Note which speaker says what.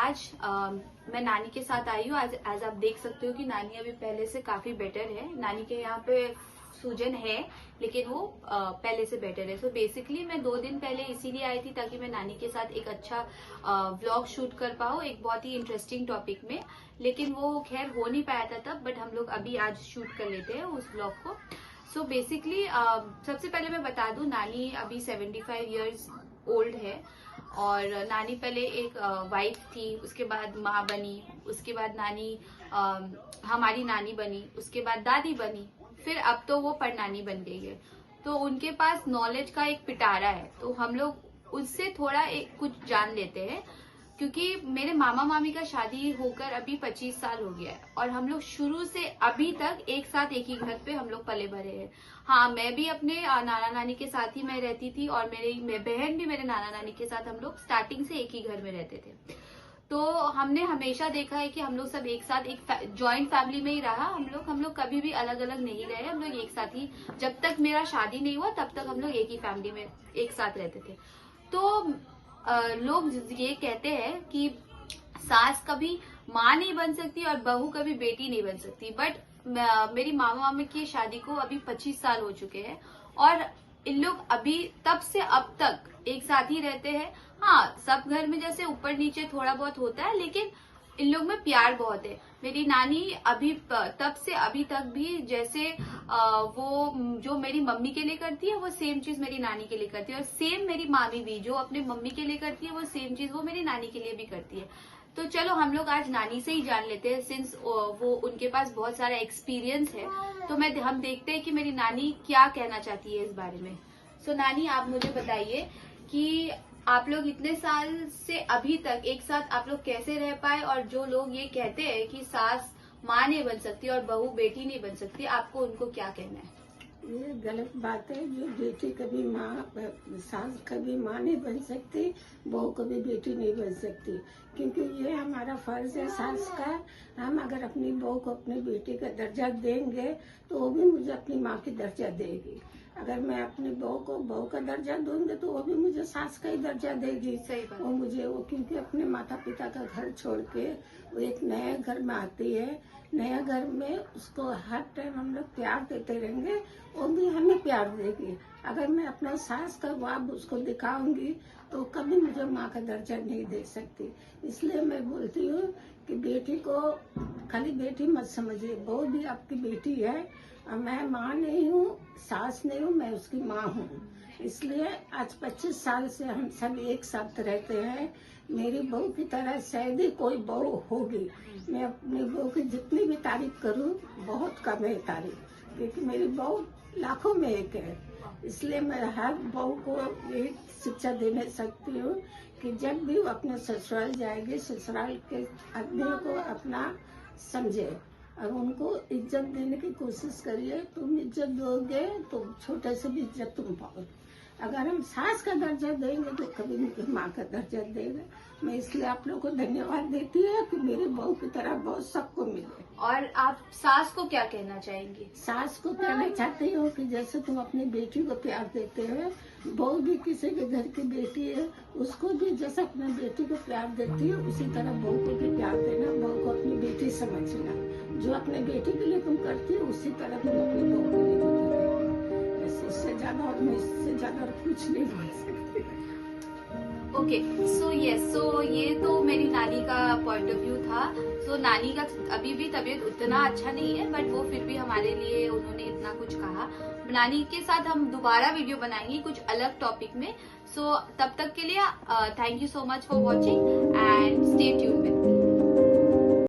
Speaker 1: आज मैं नानी के साथ आई हूँ। आज आप देख सकते हो कि नानी अभी पहले से काफी बेटर है। नानी के यहाँ पे सूजन है लेकिन वो पहले से बेटर है। सो बेसिकली मैं 2 दिन पहले इसीलिए आई थी ताकि मैं नानी के साथ एक अच्छा व्लॉग शूट कर पाऊँ एक बहुत ही इंटरेस्टिंग टॉपिक में, लेकिन वो खैर हो नहीं पाया था तब, बट हम लोग अभी आज शूट कर लेते हैं उस व्लॉग को। सो बेसिकली सबसे पहले मैं बता दूं, नानी अभी 75 इयर्स ओल्ड है और नानी पहले एक वाइफ थी, उसके बाद माँ बनी, उसके बाद नानी हमारी नानी बनी, उसके बाद दादी बनी, फिर अब तो वो परनानी बन गई है। तो उनके पास नॉलेज का एक पिटारा है, तो हम लोग उससे थोड़ा एक कुछ जान लेते हैं, क्योंकि मेरे मामा मामी का शादी होकर अभी 25 साल हो गया है और हम लोग शुरू से अभी तक एक साथ एक ही घर पे हम लोग पले भरे हैं। हाँ, मैं भी अपने नाना नानी के साथ ही मैं रहती थी और मेरी बहन भी मेरे नाना नानी के साथ, हम लोग स्टार्टिंग से एक ही घर में रहते थे। तो हमने हमेशा देखा है कि हम लोग सब एक साथ एक जॉइंट फैमिली में ही रहा। हम लोग कभी भी अलग अलग नहीं रहे, हम लोग एक साथ ही, जब तक मेरा शादी नहीं हुआ तब तक हम लोग एक ही फैमिली में एक साथ रहते थे। तो लोग ये कहते हैं कि सास कभी माँ नहीं बन सकती और बहू कभी बेटी नहीं बन सकती, बट मेरी मामा मामी की शादी को अभी 25 साल हो चुके हैं और इन लोग अभी तब से अब तक एक साथ ही रहते हैं। हाँ, सब घर में जैसे ऊपर नीचे थोड़ा बहुत होता है, लेकिन इन लोग में प्यार बहुत है। मेरी नानी अभी तब से अभी तक भी जैसे वो जो मेरी मम्मी के लिए करती है वो सेम चीज मेरी नानी के लिए करती है, और सेम मेरी मामी भी जो अपने मम्मी के लिए करती है वो सेम चीज वो मेरी नानी के लिए भी करती है। तो चलो हम लोग आज नानी से ही जान लेते हैं, सिंस वो उनके पास बहुत सारा एक्सपीरियंस है। तो हम देखते हैं कि मेरी नानी क्या कहना चाहती है इस बारे में। सो नानी, आप मुझे बताइए कि आप लोग इतने साल से अभी तक एक साथ आप लोग कैसे रह पाए, और जो लोग ये कहते हैं कि सास माँ नहीं बन सकती और बहू बेटी नहीं बन सकती, आपको उनको क्या कहना है?
Speaker 2: ये गलत बात है। जो बेटी कभी माँ, सास कभी माँ नहीं बन सकती, बहू कभी बेटी नहीं बन सकती, क्योंकि ये हमारा फर्ज है सास का। हम अगर अपनी बहू को अपनी बेटी का दर्जा देंगे तो वो भी मुझे अपनी माँ की दर्जा देगी। अगर मैं अपनी बहू को बहू का दर्जा दूंगी तो वो भी मुझे सास का ही दर्जा देगी।
Speaker 1: सही बात।
Speaker 2: वो मुझे क्योंकि अपने माता पिता का घर छोड़ के वो एक नए घर में आती है, नया घर में उसको हर टाइम हम लोग प्यार देते रहेंगे, वो भी हमें प्यार देगी। अगर मैं अपना सास का वाब उसको दिखाऊंगी तो कभी मुझे माँ का दर्जा नहीं दे सकती। इसलिए मैं बोलती हूँ कि बेटी को खाली बेटी मत समझिए, बहू भी आपकी बेटी है। मैं माँ नहीं हूँ, सास नहीं हूँ, मैं उसकी माँ हूँ। इसलिए आज 25 साल से हम सब एक साथ रहते हैं। मेरी बहू की तरह शायद ही कोई बहू होगी। मैं अपनी बहू की जितनी भी तारीफ करूँ बहुत कम है तारीफ, क्योंकि मेरी बहू लाखों में एक है। इसलिए मैं हर बहू को यही शिक्षा देने सकती हूँ कि जब भी वो अपने ससुराल जाएगी, ससुराल के आदमियों को अपना समझे और उनको इज्जत देने की कोशिश करिए। तुम इज्जत दोगे तो छोटे से भी इज्जत तुम पाओगे। अगर हम सास का दर्जा देंगे तो कभी मुझे माँ का दर्जा देगा। मैं इसलिए आप लोगों को धन्यवाद देती हूँ कि मेरी बहू की तरह बहू सबको मिले।
Speaker 1: और आप सास को क्या कहना चाहेंगी?
Speaker 2: सास को कहना चाहती हूँ कि जैसे तुम अपनी बेटी को प्यार देते हो, बहू भी किसी के घर की बेटी है, उसको भी जैसे अपनी बेटी को प्यार देती है उसी तरह बहू को भी प्यार देना, बहू को अपनी बेटी समझना। जो अपने बेटी के लिए तुम करती हो उसी तरह तुम अपनी बहू के लिए भी करोगे। इससे ज्यादा और मैं इससे ज्यादा कुछ नहीं बोल सकती।
Speaker 1: ओके, सो ये तो मेरी नानी का पॉइंट ऑफ व्यू था। सो नानी का अभी भी तबीयत उतना अच्छा नहीं है, बट वो फिर भी हमारे लिए उन्होंने इतना कुछ कहा। नानी के साथ हम दोबारा वीडियो बनाएंगे कुछ अलग टॉपिक में। सो तब तक के लिए thank you so much for watching and stay tuned with me.